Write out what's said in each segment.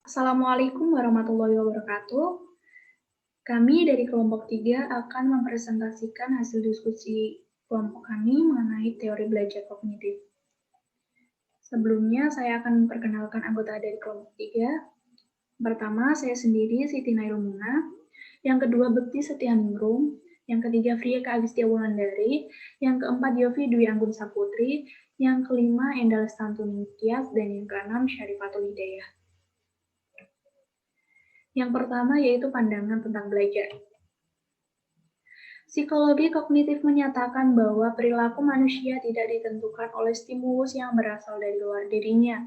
Assalamualaikum warahmatullahi wabarakatuh. Kami dari kelompok 3 akan mempresentasikan hasil diskusi kelompok kami mengenai teori belajar kognitif. Sebelumnya, saya akan memperkenalkan anggota dari kelompok 3. Pertama, saya sendiri, Siti Nailul Muna. Yang kedua, Bekti Setianingrum. Yang ketiga, Friya Agustia Wulandari. Yang keempat, Yofi Dwi Anggun Saputri. Yang kelima, Endal Stantuni Tias. Dan yang keenam, Syarifatul Hidayah. Yang pertama yaitu pandangan tentang belajar. Psikologi kognitif menyatakan bahwa perilaku manusia tidak ditentukan oleh stimulus yang berasal dari luar dirinya,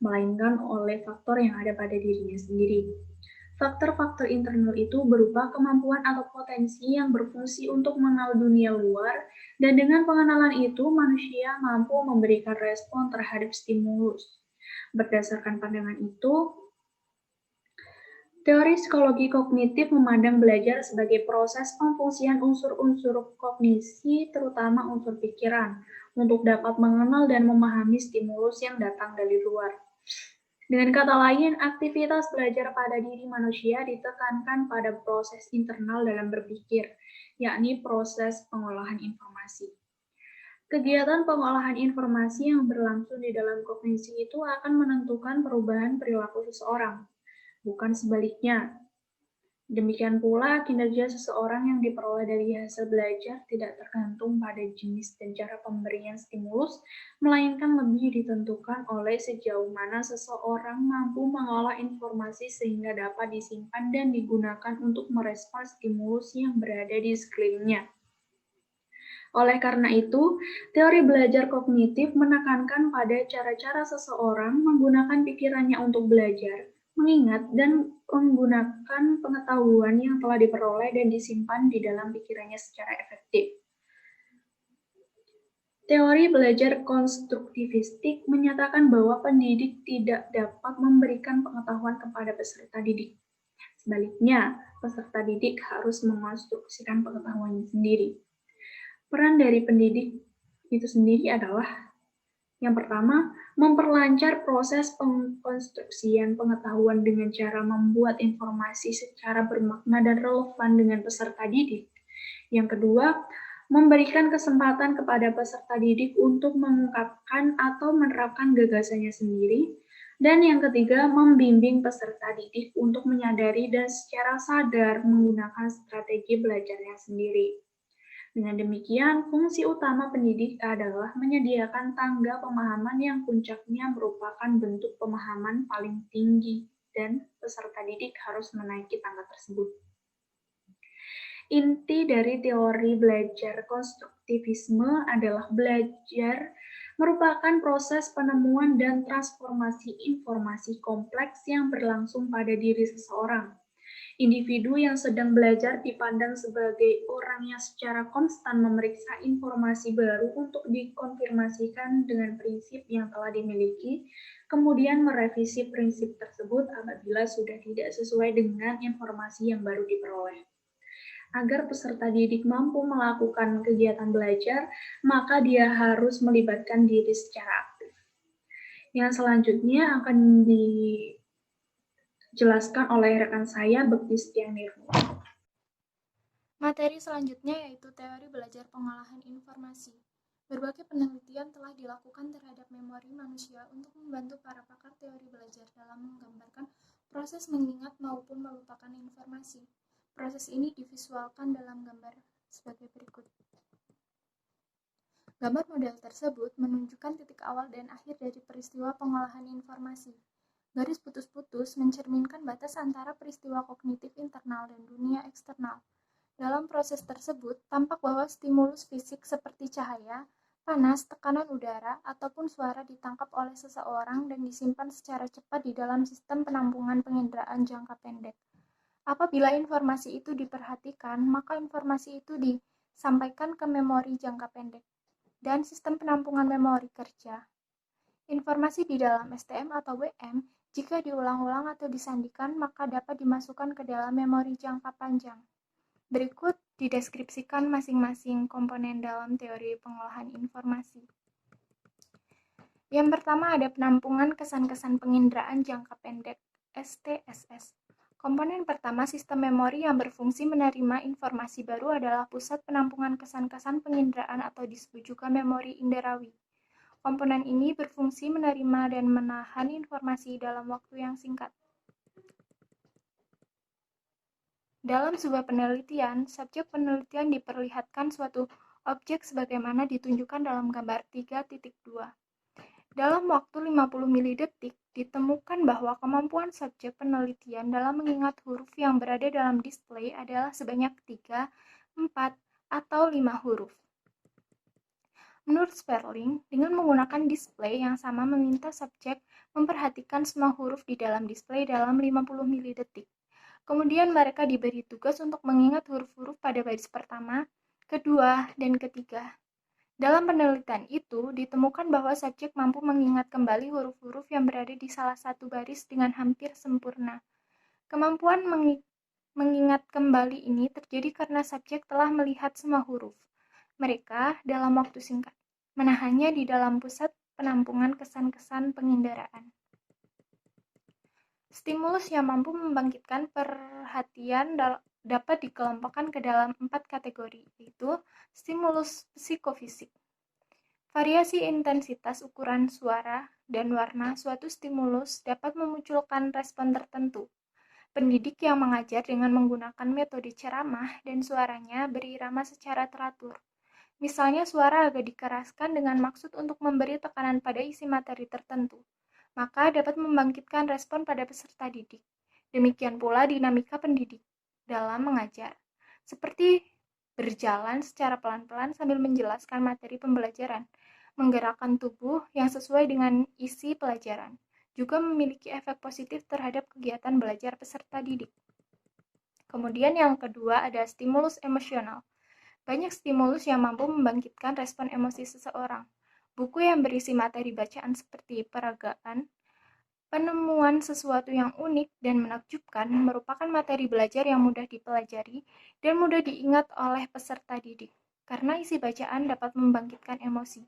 melainkan oleh faktor yang ada pada dirinya sendiri. Faktor-faktor internal itu berupa kemampuan atau potensi yang berfungsi untuk mengenal dunia luar, dan dengan pengenalan itu manusia mampu memberikan respon terhadap stimulus. Berdasarkan pandangan itu, teori psikologi kognitif memandang belajar sebagai proses pemfungsian unsur-unsur kognisi, terutama unsur pikiran, untuk dapat mengenal dan memahami stimulus yang datang dari luar. Dengan kata lain, aktivitas belajar pada diri manusia ditekankan pada proses internal dalam berpikir, yakni proses pengolahan informasi. Kegiatan pengolahan informasi yang berlangsung di dalam kognisi itu akan menentukan perubahan perilaku seseorang, bukan sebaliknya. Demikian pula, kinerja seseorang yang diperoleh dari hasil belajar tidak tergantung pada jenis dan cara pemberian stimulus, melainkan lebih ditentukan oleh sejauh mana seseorang mampu mengolah informasi sehingga dapat disimpan dan digunakan untuk merespons stimulus yang berada di sekelilingnya. Oleh karena itu, teori belajar kognitif menekankan pada cara-cara seseorang menggunakan pikirannya untuk belajar, mengingat, dan menggunakan pengetahuan yang telah diperoleh dan disimpan di dalam pikirannya secara efektif. Teori belajar konstruktivistik menyatakan bahwa pendidik tidak dapat memberikan pengetahuan kepada peserta didik. Sebaliknya, peserta didik harus mengonstruksikan pengetahuannya sendiri. Peran dari pendidik itu sendiri adalah yang pertama, memperlancar proses pengkonstruksian pengetahuan dengan cara membuat informasi secara bermakna dan relevan dengan peserta didik. Yang kedua, memberikan kesempatan kepada peserta didik untuk mengungkapkan atau menerapkan gagasannya sendiri. Dan yang ketiga, membimbing peserta didik untuk menyadari dan secara sadar menggunakan strategi belajarnya sendiri. Dengan demikian, fungsi utama pendidik adalah menyediakan tangga pemahaman yang puncaknya merupakan bentuk pemahaman paling tinggi, dan peserta didik harus menaiki tangga tersebut. Inti dari teori belajar konstruktivisme adalah belajar merupakan proses penemuan dan transformasi informasi kompleks yang berlangsung pada diri seseorang. Individu yang sedang belajar dipandang sebagai orang yang secara konstan memeriksa informasi baru untuk dikonfirmasikan dengan prinsip yang telah dimiliki, kemudian merevisi prinsip tersebut apabila sudah tidak sesuai dengan informasi yang baru diperoleh. Agar peserta didik mampu melakukan kegiatan belajar, maka dia harus melibatkan diri secara aktif. Yang selanjutnya akan dijelaskan oleh rekan saya, Bekti Setianingrum. Materi selanjutnya yaitu teori belajar pengolahan informasi. Berbagai penelitian telah dilakukan terhadap memori manusia untuk membantu para pakar teori belajar dalam menggambarkan proses mengingat maupun melupakan informasi. Proses ini divisualkan dalam gambar sebagai berikut. Gambar model tersebut menunjukkan titik awal dan akhir dari peristiwa pengolahan informasi. Garis putus-putus mencerminkan batas antara peristiwa kognitif internal dan dunia eksternal. Dalam proses tersebut, tampak bahwa stimulus fisik seperti cahaya, panas, tekanan udara, ataupun suara ditangkap oleh seseorang dan disimpan secara cepat di dalam sistem penampungan penginderaan jangka pendek. Apabila informasi itu diperhatikan, maka informasi itu disampaikan ke memori jangka pendek dan sistem penampungan memori kerja. Informasi di dalam STM atau WM, jika diulang-ulang atau disandikan, maka dapat dimasukkan ke dalam memori jangka panjang. Berikut dideskripsikan masing-masing komponen dalam teori pengolahan informasi. Yang pertama ada penampungan kesan-kesan penginderaan jangka pendek STSS. Komponen pertama sistem memori yang berfungsi menerima informasi baru adalah pusat penampungan kesan-kesan penginderaan atau disebut juga memori inderawi. Komponen ini berfungsi menerima dan menahan informasi dalam waktu yang singkat. Dalam sebuah penelitian, subjek penelitian diperlihatkan suatu objek sebagaimana ditunjukkan dalam gambar 3.2. Dalam waktu 50 milidetik, ditemukan bahwa kemampuan subjek penelitian dalam mengingat huruf yang berada dalam display adalah sebanyak 3, 4, atau 5 huruf. Menurut Sperling, dengan menggunakan display yang sama meminta subjek memperhatikan semua huruf di dalam display dalam 50 milidetik. Kemudian mereka diberi tugas untuk mengingat huruf-huruf pada baris pertama, kedua, dan ketiga. Dalam penelitian itu, ditemukan bahwa subjek mampu mengingat kembali huruf-huruf yang berada di salah satu baris dengan hampir sempurna. Kemampuan mengingat kembali ini terjadi karena subjek telah melihat semua huruf. Mereka, dalam waktu singkat, menahannya di dalam pusat penampungan kesan-kesan penginderaan. Stimulus yang mampu membangkitkan perhatian dapat dikelompokkan ke dalam 4 kategori, yaitu stimulus psikofisik. Variasi intensitas ukuran suara dan warna suatu stimulus dapat memunculkan respon tertentu. Pendidik yang mengajar dengan menggunakan metode ceramah dan suaranya berirama secara teratur. Misalnya suara agak dikeraskan dengan maksud untuk memberi tekanan pada isi materi tertentu, maka dapat membangkitkan respon pada peserta didik. Demikian pula dinamika pendidik dalam mengajar, seperti berjalan secara pelan-pelan sambil menjelaskan materi pembelajaran, menggerakkan tubuh yang sesuai dengan isi pelajaran, juga memiliki efek positif terhadap kegiatan belajar peserta didik. Kemudian yang kedua ada stimulus emosional. Banyak stimulus yang mampu membangkitkan respon emosi seseorang. Buku yang berisi materi bacaan seperti peragaan, penemuan sesuatu yang unik dan menakjubkan merupakan materi belajar yang mudah dipelajari dan mudah diingat oleh peserta didik, karena isi bacaan dapat membangkitkan emosi.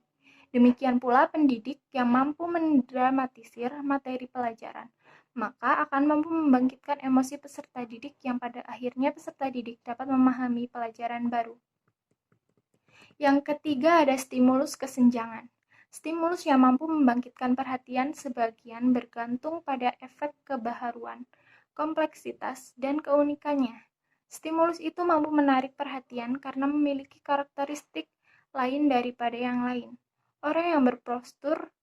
Demikian pula pendidik yang mampu mendramatisir materi pelajaran, maka akan mampu membangkitkan emosi peserta didik yang pada akhirnya peserta didik dapat memahami pelajaran baru. Yang ketiga ada stimulus kesenjangan. Stimulus yang mampu membangkitkan perhatian sebagian bergantung pada efek kebaharuan, kompleksitas, dan keunikannya. Stimulus itu mampu menarik perhatian karena memiliki karakteristik lain daripada yang lain. Orang yang berpostur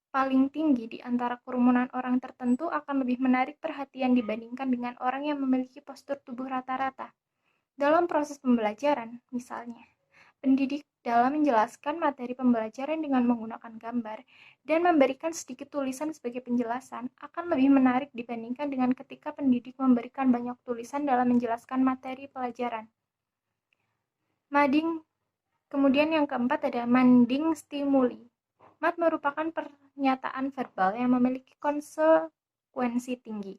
paling tinggi di antara kerumunan orang tertentu akan lebih menarik perhatian dibandingkan dengan orang yang memiliki postur tubuh rata-rata. Dalam proses pembelajaran, misalnya, pendidik dalam menjelaskan materi pembelajaran dengan menggunakan gambar dan memberikan sedikit tulisan sebagai penjelasan akan lebih menarik dibandingkan dengan ketika pendidik memberikan banyak tulisan dalam menjelaskan materi pelajaran. Kemudian yang keempat ada manding stimuli. Mad merupakan pernyataan verbal yang memiliki konsekuensi tinggi.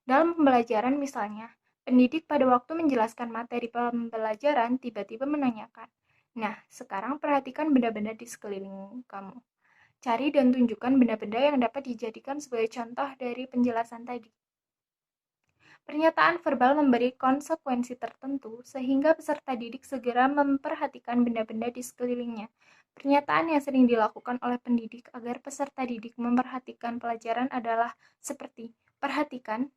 Dalam pembelajaran misalnya, pendidik pada waktu menjelaskan materi pembelajaran tiba-tiba menanyakan, "Nah, sekarang perhatikan benda-benda di sekeliling kamu. Cari dan tunjukkan benda-benda yang dapat dijadikan sebagai contoh dari penjelasan tadi." Pernyataan verbal memberi konsekuensi tertentu sehingga peserta didik segera memperhatikan benda-benda di sekelilingnya. Pernyataan yang sering dilakukan oleh pendidik agar peserta didik memperhatikan pelajaran adalah seperti, "Perhatikan,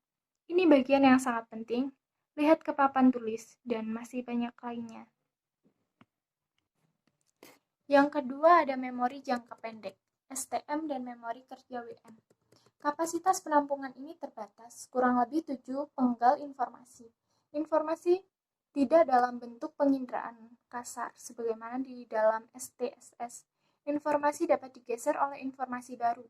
ini bagian yang sangat penting, lihat ke papan tulis, dan masih banyak lainnya." Yang kedua ada memori jangka pendek, STM dan memori kerja WM. Kapasitas penampungan ini terbatas, kurang lebih 7 penggal informasi. Informasi tidak dalam bentuk penginderaan kasar, sebagaimana di dalam STSS. Informasi dapat digeser oleh informasi baru.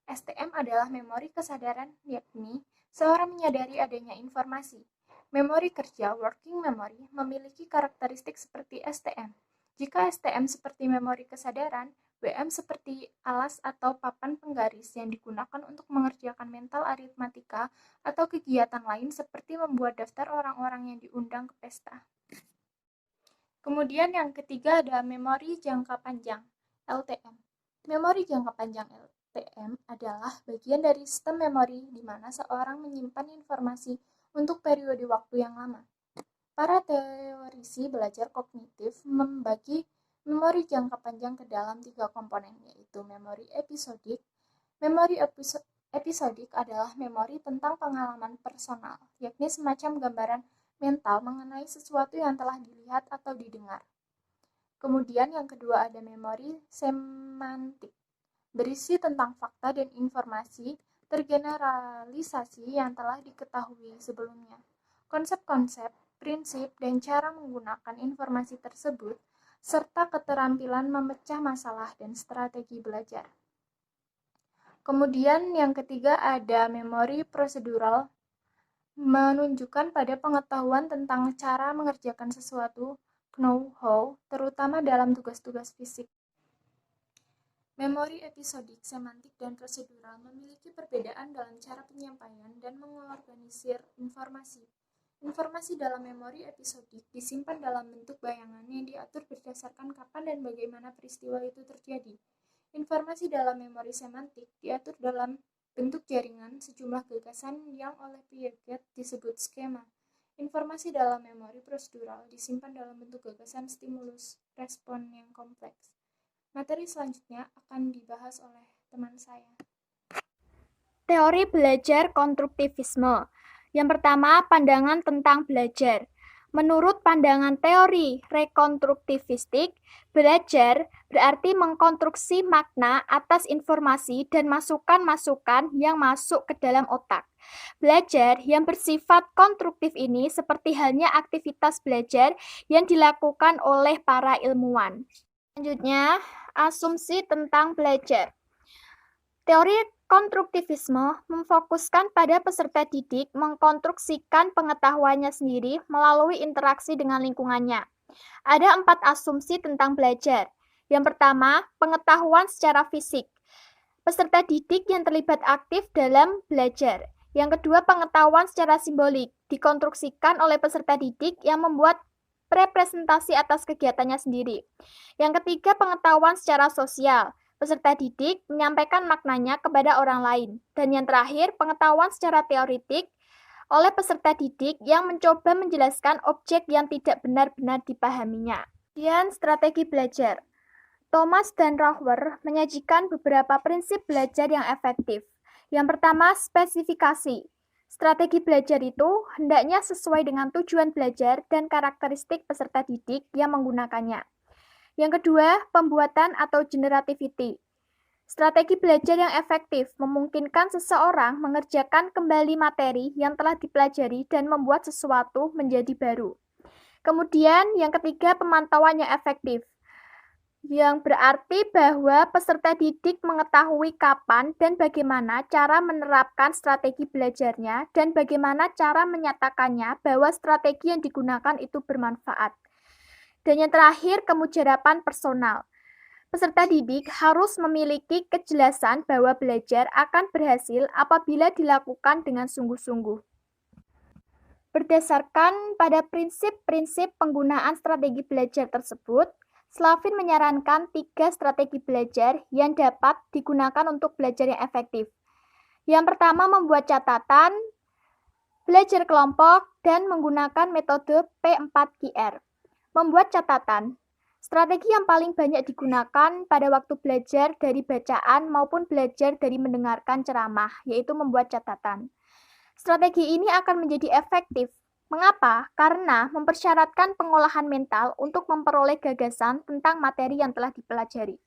STM adalah memori kesadaran, yakni seorang menyadari adanya informasi. Memori kerja, working memory, memiliki karakteristik seperti STM. Jika STM seperti memori kesadaran, WM seperti alas atau papan penggaris yang digunakan untuk mengerjakan mental aritmatika atau kegiatan lain seperti membuat daftar orang-orang yang diundang ke pesta. Kemudian yang ketiga ada memori jangka panjang, LTM. Memori jangka panjang TM adalah bagian dari sistem memori di mana seorang menyimpan informasi untuk periode waktu yang lama. Para teorisi belajar kognitif membagi memori jangka panjang ke dalam 3 komponen, yaitu memori episodik. Memori episodik adalah memori tentang pengalaman personal, yakni semacam gambaran mental mengenai sesuatu yang telah dilihat atau didengar. Kemudian yang kedua ada memori semantik, berisi tentang fakta dan informasi tergeneralisasi yang telah diketahui sebelumnya. Konsep-konsep, prinsip, dan cara menggunakan informasi tersebut, serta keterampilan memecah masalah dan strategi belajar. Kemudian yang ketiga ada memori prosedural, menunjukkan pada pengetahuan tentang cara mengerjakan sesuatu, know-how, terutama dalam tugas-tugas fisik. Memori episodik, semantik, dan prosedural memiliki perbedaan dalam cara penyampaian dan mengorganisir informasi. Informasi dalam memori episodik disimpan dalam bentuk bayangan yang diatur berdasarkan kapan dan bagaimana peristiwa itu terjadi. Informasi dalam memori semantik diatur dalam bentuk jaringan sejumlah gagasan yang oleh Piaget disebut skema. Informasi dalam memori prosedural disimpan dalam bentuk gagasan stimulus respon yang kompleks. Materi selanjutnya akan dibahas oleh teman saya. Teori belajar konstruktivisme. Yang pertama, pandangan tentang belajar. Menurut pandangan teori rekonstruktivistik, belajar berarti mengkonstruksi makna atas informasi dan masukan-masukan yang masuk ke dalam otak. Belajar yang bersifat konstruktif ini seperti halnya aktivitas belajar yang dilakukan oleh para ilmuwan. Selanjutnya, asumsi tentang belajar. Teori konstruktivisme memfokuskan pada peserta didik mengkonstruksikan pengetahuannya sendiri melalui interaksi dengan lingkungannya. Ada 4 asumsi tentang belajar. Yang pertama, pengetahuan secara fisik. Peserta didik yang terlibat aktif dalam belajar. Yang kedua, pengetahuan secara simbolik. Dikonstruksikan oleh peserta didik yang membuat representasi atas kegiatannya sendiri. Yang ketiga, pengetahuan secara sosial. Peserta didik menyampaikan maknanya kepada orang lain. Dan yang terakhir, pengetahuan secara teoritik oleh peserta didik yang mencoba menjelaskan objek yang tidak benar-benar dipahaminya. Kemudian, strategi belajar. Thomas dan Rohwer menyajikan beberapa prinsip belajar yang efektif. Yang pertama, spesifikasi. Strategi belajar itu hendaknya sesuai dengan tujuan belajar dan karakteristik peserta didik yang menggunakannya. Yang kedua, pembuatan atau generativity. Strategi belajar yang efektif memungkinkan seseorang mengerjakan kembali materi yang telah dipelajari dan membuat sesuatu menjadi baru. Kemudian, yang ketiga, pemantauan yang efektif, yang berarti bahwa peserta didik mengetahui kapan dan bagaimana cara menerapkan strategi belajarnya dan bagaimana cara menyatakannya bahwa strategi yang digunakan itu bermanfaat. Dan yang terakhir, kemujarapan personal. Peserta didik harus memiliki kejelasan bahwa belajar akan berhasil apabila dilakukan dengan sungguh-sungguh. Berdasarkan pada prinsip-prinsip penggunaan strategi belajar tersebut, Slavin menyarankan 3 strategi belajar yang dapat digunakan untuk belajar yang efektif. Yang pertama, membuat catatan, belajar kelompok, dan menggunakan metode P4QR. Membuat catatan. Strategi yang paling banyak digunakan pada waktu belajar dari bacaan maupun belajar dari mendengarkan ceramah, yaitu membuat catatan. Strategi ini akan menjadi efektif. Mengapa? Karena mempersyaratkan pengolahan mental untuk memperoleh gagasan tentang materi yang telah dipelajari.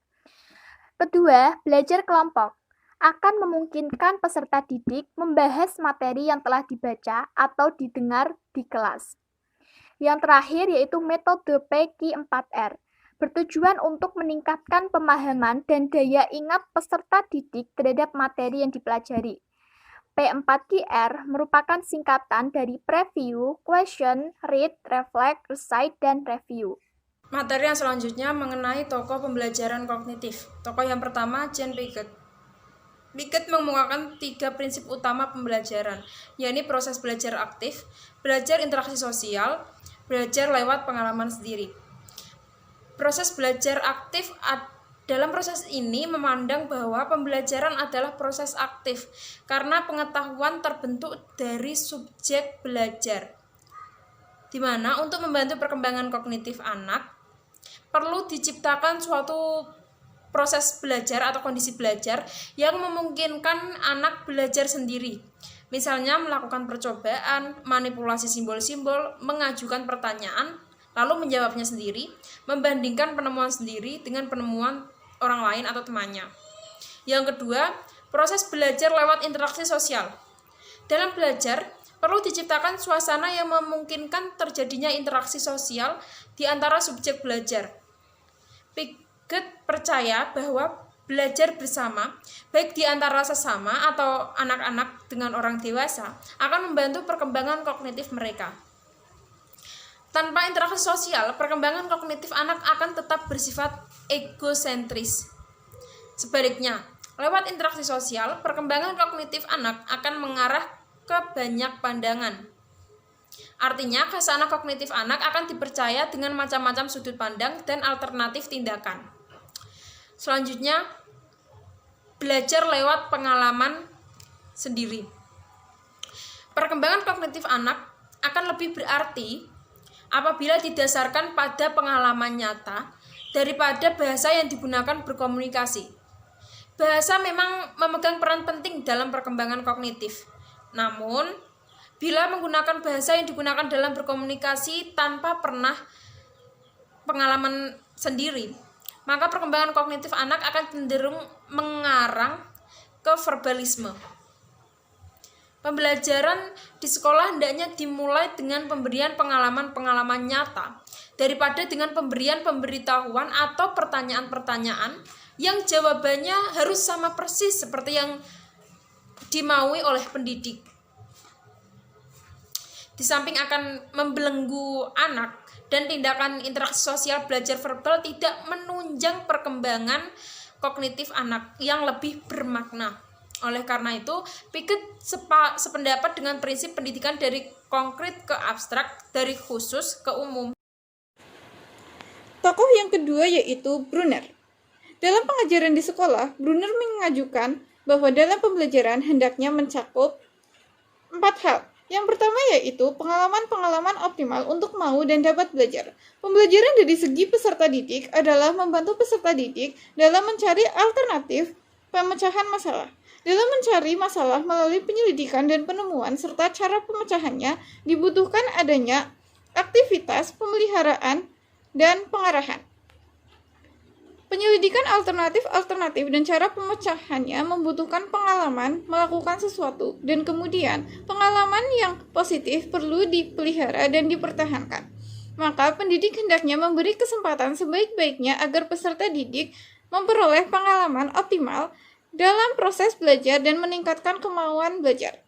Kedua, belajar kelompok akan memungkinkan peserta didik membahas materi yang telah dibaca atau didengar di kelas. Yang terakhir yaitu metode PQ4R, bertujuan untuk meningkatkan pemahaman dan daya ingat peserta didik terhadap materi yang dipelajari. P4QR merupakan singkatan dari preview, question, read, reflect, recite, dan review. Materi yang selanjutnya mengenai tokoh pembelajaran kognitif. Tokoh yang pertama, Jean Piaget. Piaget mengemukakan 3 prinsip utama pembelajaran, yakni proses belajar aktif, belajar interaksi sosial, belajar lewat pengalaman sendiri. Proses belajar aktif Dalam proses ini memandang bahwa pembelajaran adalah proses aktif karena pengetahuan terbentuk dari subjek belajar. Di mana untuk membantu perkembangan kognitif anak perlu diciptakan suatu proses belajar atau kondisi belajar yang memungkinkan anak belajar sendiri. Misalnya melakukan percobaan, manipulasi simbol-simbol, mengajukan pertanyaan, lalu menjawabnya sendiri, membandingkan penemuan sendiri dengan penemuan orang lain atau temannya. Yang kedua, proses belajar lewat interaksi sosial. Dalam belajar, perlu diciptakan suasana yang memungkinkan terjadinya interaksi sosial di antara subjek belajar. Piaget percaya bahwa belajar bersama, baik di antara sesama atau anak-anak dengan orang dewasa, akan membantu perkembangan kognitif mereka. Tanpa interaksi sosial, perkembangan kognitif anak akan tetap bersifat egosentris. Sebaliknya, lewat interaksi sosial, perkembangan kognitif anak akan mengarah ke banyak pandangan. Artinya, khasana kognitif anak akan dipercaya dengan macam-macam sudut pandang dan alternatif tindakan. Selanjutnya, belajar lewat pengalaman sendiri. Perkembangan kognitif anak akan lebih berarti apabila didasarkan pada pengalaman nyata daripada bahasa yang digunakan berkomunikasi. Bahasa memang memegang peran penting dalam perkembangan kognitif. Namun, bila menggunakan bahasa yang digunakan dalam berkomunikasi tanpa pernah pengalaman sendiri, maka perkembangan kognitif anak akan cenderung mengarah ke verbalisme. Pembelajaran di sekolah hendaknya dimulai dengan pemberian pengalaman-pengalaman nyata daripada dengan pemberian pemberitahuan atau pertanyaan-pertanyaan yang jawabannya harus sama persis seperti yang dimaui oleh pendidik. Di samping akan membelenggu anak dan tindakan interaksi sosial, belajar verbal tidak menunjang perkembangan kognitif anak yang lebih bermakna. Oleh karena itu, Piaget sependapat dengan prinsip pendidikan dari konkret ke abstrak, dari khusus ke umum. Tokoh yang kedua yaitu Brunner. Dalam pengajaran di sekolah, Brunner mengajukan bahwa dalam pembelajaran hendaknya mencakup 4 hal. Yang pertama yaitu pengalaman-pengalaman optimal untuk mau dan dapat belajar. Pembelajaran dari segi peserta didik adalah membantu peserta didik dalam mencari alternatif pemecahan masalah. Dalam mencari masalah melalui penyelidikan dan penemuan serta cara pemecahannya, dibutuhkan adanya aktivitas pemeliharaan dan pengarahan. Penyelidikan alternatif dan cara pemecahannya membutuhkan pengalaman melakukan sesuatu, dan kemudian pengalaman yang positif perlu dipelihara dan dipertahankan. Maka pendidik hendaknya memberi kesempatan sebaik-baiknya agar peserta didik memperoleh pengalaman optimal dalam proses belajar dan meningkatkan kemauan belajar.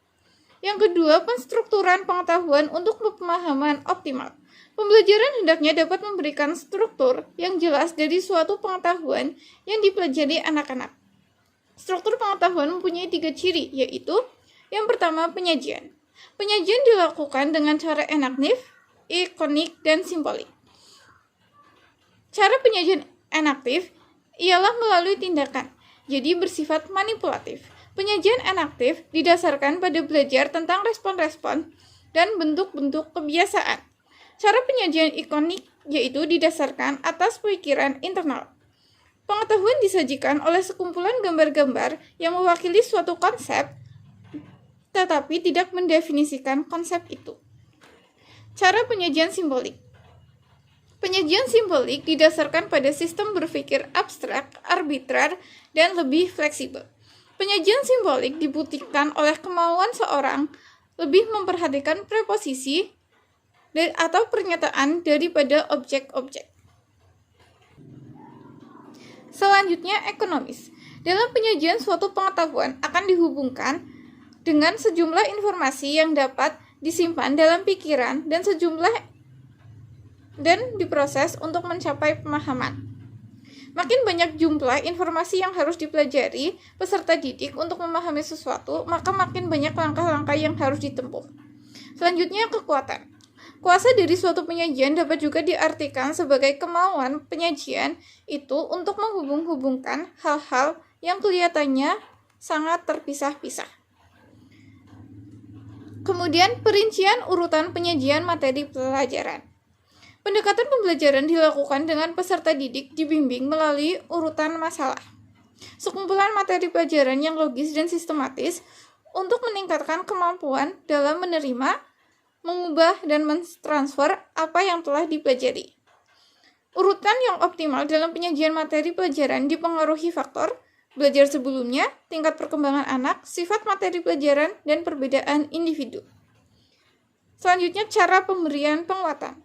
Yang kedua, penstrukturan pengetahuan untuk pemahaman optimal. Pembelajaran hendaknya dapat memberikan struktur yang jelas dari suatu pengetahuan yang dipelajari anak-anak. Struktur pengetahuan mempunyai 3 ciri, yaitu yang pertama, penyajian. Penyajian dilakukan dengan cara enaktif, ikonik, dan simbolik. Cara penyajian enaktif ialah melalui tindakan, jadi bersifat manipulatif. Penyajian enaktif didasarkan pada belajar tentang respon-respon dan bentuk-bentuk kebiasaan. Cara penyajian ikonik yaitu didasarkan atas pikiran internal. Pengetahuan disajikan oleh sekumpulan gambar-gambar yang mewakili suatu konsep, tetapi tidak mendefinisikan konsep itu. Cara penyajian simbolik. Penyajian simbolik didasarkan pada sistem berpikir abstrak, arbitrer, dan lebih fleksibel. Penyajian simbolik dibuktikan oleh kemauan seorang lebih memperhatikan preposisi atau pernyataan daripada objek-objek. Selanjutnya, ekonomis. Dalam penyajian suatu pengetahuan akan dihubungkan dengan sejumlah informasi yang dapat disimpan dalam pikiran dan diproses untuk mencapai pemahaman. Makin banyak jumlah informasi yang harus dipelajari peserta didik untuk memahami sesuatu, maka makin banyak langkah-langkah yang harus ditempuh. Selanjutnya, kekuatan. Kuasa dari suatu penyajian dapat juga diartikan sebagai kemauan penyajian itu untuk menghubung-hubungkan hal-hal yang kelihatannya sangat terpisah-pisah. Kemudian, perincian urutan penyajian materi pelajaran. Pendekatan pembelajaran dilakukan dengan peserta didik dibimbing melalui urutan masalah. Sekumpulan materi pelajaran yang logis dan sistematis untuk meningkatkan kemampuan dalam menerima, mengubah, dan mentransfer apa yang telah dipelajari. Urutan yang optimal dalam penyajian materi pelajaran dipengaruhi faktor belajar sebelumnya, tingkat perkembangan anak, sifat materi pelajaran, dan perbedaan individu. Selanjutnya, cara pemberian penguatan.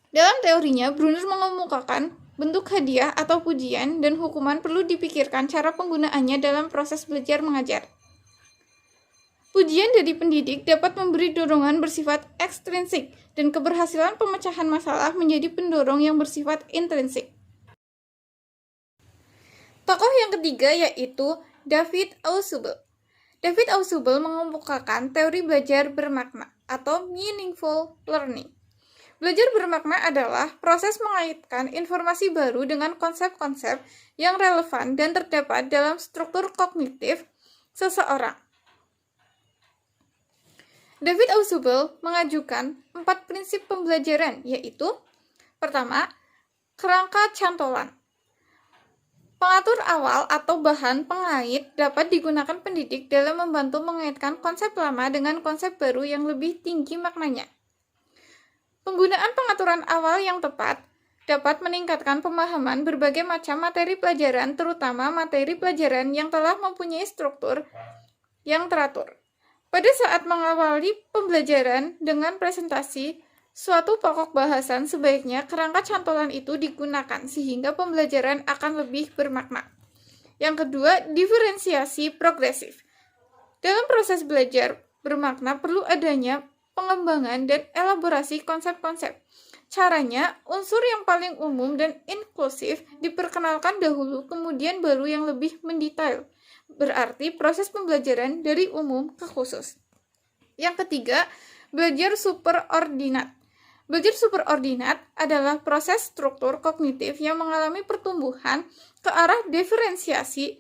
Dalam teorinya, Brunner mengemukakan bentuk hadiah atau pujian dan hukuman perlu dipikirkan cara penggunaannya dalam proses belajar mengajar. Pujian dari pendidik dapat memberi dorongan bersifat ekstrinsik dan keberhasilan pemecahan masalah menjadi pendorong yang bersifat intrinsik. Tokoh yang ketiga yaitu David Ausubel. David Ausubel mengemukakan teori belajar bermakna atau meaningful learning. Belajar bermakna adalah proses mengaitkan informasi baru dengan konsep-konsep yang relevan dan terdapat dalam struktur kognitif seseorang. David Ausubel mengajukan 4 prinsip pembelajaran, yaitu pertama, kerangka cantolan. Pengatur awal atau bahan pengait dapat digunakan pendidik dalam membantu mengaitkan konsep lama dengan konsep baru yang lebih tinggi maknanya. Penggunaan pengaturan awal yang tepat dapat meningkatkan pemahaman berbagai macam materi pelajaran, terutama materi pelajaran yang telah mempunyai struktur yang teratur. Pada saat mengawali pembelajaran dengan presentasi suatu pokok bahasan, sebaiknya kerangka cantolan itu digunakan sehingga pembelajaran akan lebih bermakna. Yang kedua, diferensiasi progresif. Dalam proses belajar bermakna perlu adanya pengembangan dan elaborasi konsep-konsep. Caranya, unsur yang paling umum dan inklusif diperkenalkan dahulu, kemudian baru yang lebih mendetail. Berarti proses pembelajaran dari umum ke khusus. Yang ketiga, belajar superordinat. Belajar superordinat adalah proses struktur kognitif yang mengalami pertumbuhan ke arah diferensiasi.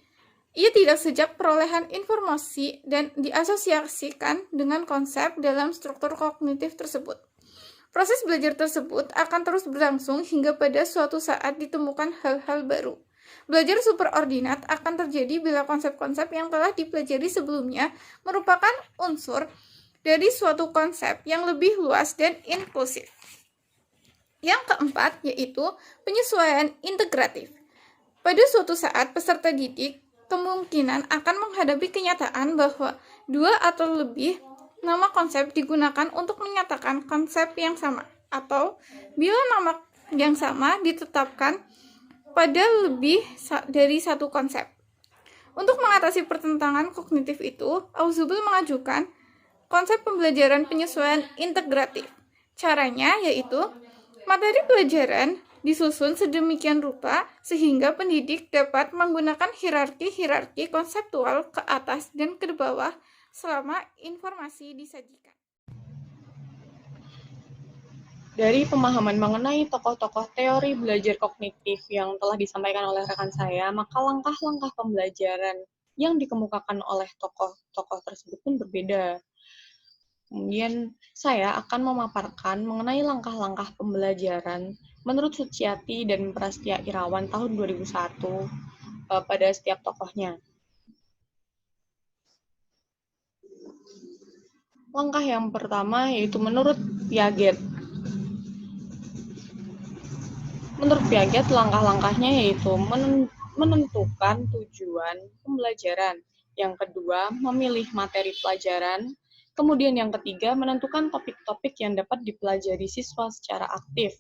Ia tidak sejak perolehan informasi dan diasosiasikan dengan konsep dalam struktur kognitif tersebut. Proses belajar tersebut akan terus berlangsung hingga pada suatu saat ditemukan hal-hal baru. Belajar superordinat akan terjadi bila konsep-konsep yang telah dipelajari sebelumnya merupakan unsur dari suatu konsep yang lebih luas dan inklusif. Yang keempat yaitu penyesuaian integratif. Pada suatu saat peserta didik kemungkinan akan menghadapi kenyataan bahwa 2 atau lebih nama konsep digunakan untuk menyatakan konsep yang sama, atau bila nama yang sama ditetapkan pada lebih dari satu konsep. Untuk mengatasi pertentangan kognitif itu, Ausubel mengajukan konsep pembelajaran penyesuaian integratif. Caranya yaitu materi pelajaran disusun sedemikian rupa sehingga pendidik dapat menggunakan hierarki konseptual ke atas dan ke bawah selama informasi disajikan. Dari pemahaman mengenai tokoh-tokoh teori belajar kognitif yang telah disampaikan oleh rekan saya, maka langkah-langkah pembelajaran yang dikemukakan oleh tokoh-tokoh tersebut pun berbeda. Kemudian saya akan memaparkan mengenai langkah-langkah pembelajaran menurut Suciati dan Prastia Irawan tahun 2001 pada setiap tokohnya. Langkah yang pertama yaitu menurut Piaget. Menurut Piaget, langkah-langkahnya yaitu menentukan tujuan pembelajaran. Yang kedua, memilih materi pelajaran. Kemudian yang ketiga, menentukan topik-topik yang dapat dipelajari siswa secara aktif.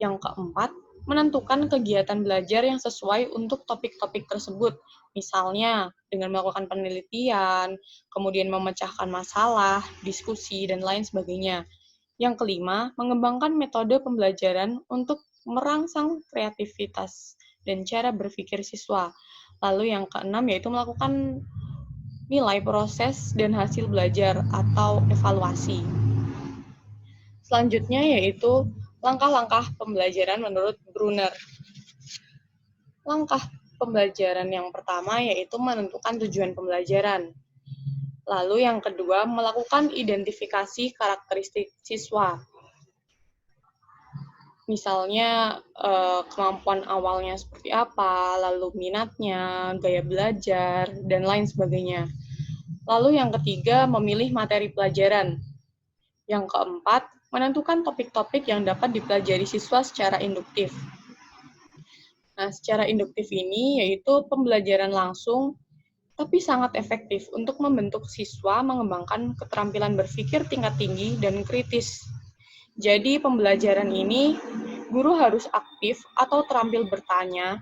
Yang keempat, menentukan kegiatan belajar yang sesuai untuk topik-topik tersebut. Misalnya, dengan melakukan penelitian, kemudian memecahkan masalah, diskusi, dan lain sebagainya. Yang kelima, mengembangkan metode pembelajaran untuk merangsang kreativitas dan cara berpikir siswa. Lalu yang keenam yaitu melakukan nilai proses dan hasil belajar atau evaluasi. Selanjutnya yaitu langkah-langkah pembelajaran menurut Brunner. Langkah pembelajaran yang pertama yaitu menentukan tujuan pembelajaran. Lalu yang kedua, melakukan identifikasi karakteristik siswa. Misalnya kemampuan awalnya seperti apa, lalu minatnya, gaya belajar, dan lain sebagainya. Lalu yang ketiga, memilih materi pelajaran. Yang keempat, menentukan topik-topik yang dapat dipelajari siswa secara induktif. Nah, secara induktif ini yaitu pembelajaran langsung, tapi sangat efektif untuk membentuk siswa mengembangkan keterampilan berpikir tingkat tinggi dan kritis. Jadi, pembelajaran ini guru harus aktif atau terampil bertanya,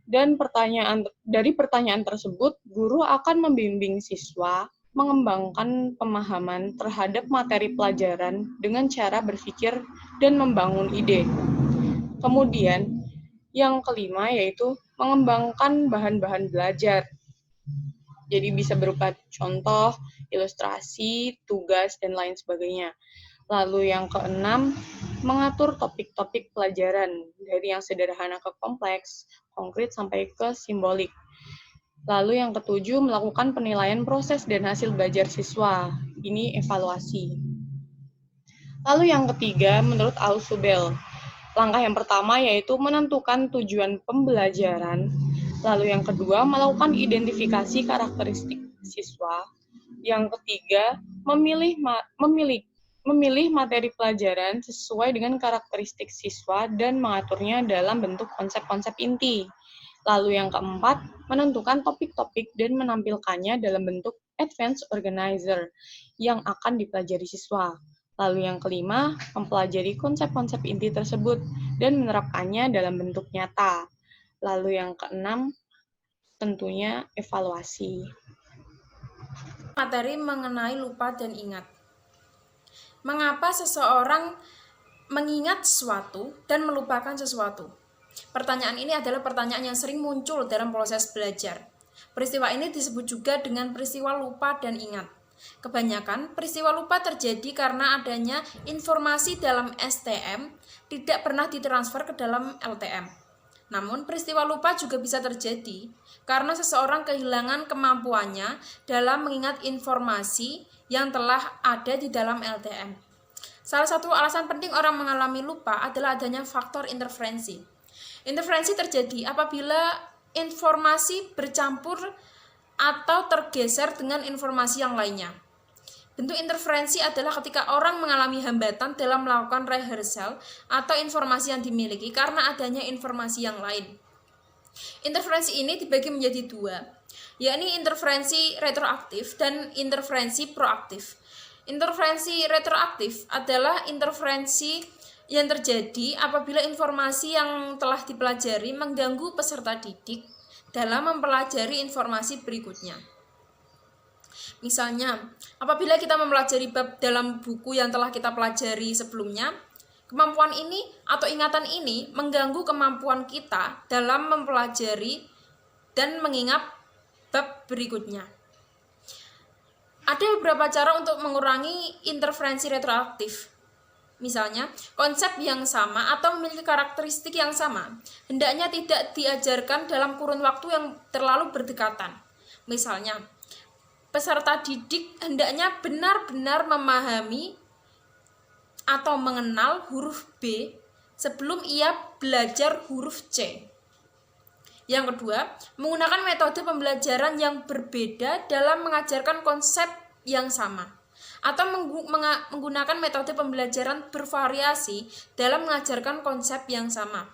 dan dari pertanyaan tersebut, guru akan membimbing siswa mengembangkan pemahaman terhadap materi pelajaran dengan cara berpikir dan membangun ide. Kemudian, yang kelima yaitu mengembangkan bahan-bahan belajar. Jadi bisa berupa contoh, ilustrasi, tugas, dan lain sebagainya. Lalu yang keenam, mengatur topik-topik pelajaran dari yang sederhana ke kompleks, konkret sampai ke simbolik. Lalu yang ketujuh, melakukan penilaian proses dan hasil belajar siswa. Ini evaluasi. Lalu yang ketiga, menurut Ausubel, langkah yang pertama yaitu menentukan tujuan pembelajaran. Lalu yang kedua, melakukan identifikasi karakteristik siswa. Yang ketiga, memilih materi pelajaran sesuai dengan karakteristik siswa dan mengaturnya dalam bentuk konsep-konsep inti. Lalu yang keempat, menentukan topik-topik dan menampilkannya dalam bentuk advanced organizer yang akan dipelajari siswa. Lalu yang kelima, mempelajari konsep-konsep inti tersebut dan menerapkannya dalam bentuk nyata. Lalu yang keenam, tentunya evaluasi. Materi mengenai lupa dan ingat. Mengapa seseorang mengingat sesuatu dan melupakan sesuatu? Pertanyaan ini adalah pertanyaan yang sering muncul dalam proses belajar. Peristiwa ini disebut juga dengan peristiwa lupa dan ingat. Kebanyakan peristiwa lupa terjadi karena adanya informasi dalam STM tidak pernah ditransfer ke dalam LTM. Namun peristiwa lupa juga bisa terjadi karena seseorang kehilangan kemampuannya dalam mengingat informasi yang telah ada di dalam LTM. Salah satu alasan penting orang mengalami lupa adalah adanya faktor interferensi. Interferensi terjadi apabila informasi bercampur atau tergeser dengan informasi yang lainnya. Bentuk interferensi adalah ketika orang mengalami hambatan dalam melakukan rehearsal atau informasi yang dimiliki karena adanya informasi yang lain. Interferensi ini dibagi menjadi dua, yakni interferensi retroaktif dan interferensi proaktif. Interferensi retroaktif adalah interferensi yang terjadi apabila informasi yang telah dipelajari mengganggu peserta didik dalam mempelajari informasi berikutnya. Misalnya, apabila kita mempelajari bab dalam buku yang telah kita pelajari sebelumnya, kemampuan ini atau ingatan ini mengganggu kemampuan kita dalam mempelajari dan mengingat bab berikutnya. Ada beberapa cara untuk mengurangi interferensi retroaktif. Misalnya, konsep yang sama atau memiliki karakteristik yang sama hendaknya tidak diajarkan dalam kurun waktu yang terlalu berdekatan. Misalnya, peserta didik hendaknya benar-benar memahami atau mengenal huruf B sebelum ia belajar huruf C. Yang kedua, menggunakan metode pembelajaran yang berbeda dalam mengajarkan konsep yang sama, atau menggunakan metode pembelajaran bervariasi dalam mengajarkan konsep yang sama.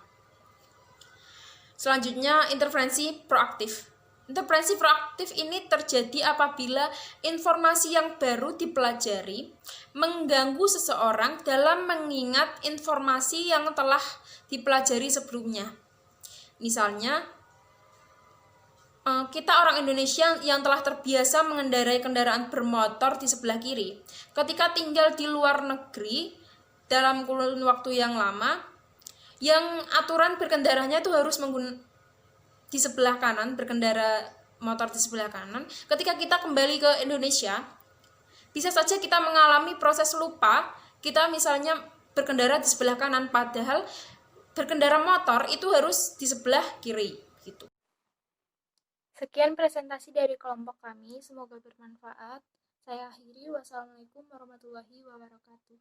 Selanjutnya, interferensi proaktif. Interferensi proaktif ini terjadi apabila informasi yang baru dipelajari mengganggu seseorang dalam mengingat informasi yang telah dipelajari sebelumnya. Misalnya, kita orang Indonesia yang telah terbiasa mengendarai kendaraan bermotor di sebelah kiri. Ketika tinggal di luar negeri dalam kurun waktu yang lama, yang aturan berkendaranya itu harus di sebelah kanan, berkendara motor di sebelah kanan. Ketika kita kembali ke Indonesia, Bisa saja kita mengalami proses lupa, kita misalnya berkendara di sebelah kanan, padahal berkendara motor itu harus di sebelah kiri gitu. Sekian presentasi dari kelompok kami, semoga bermanfaat. Saya akhiri, wassalamualaikum warahmatullahi wabarakatuh.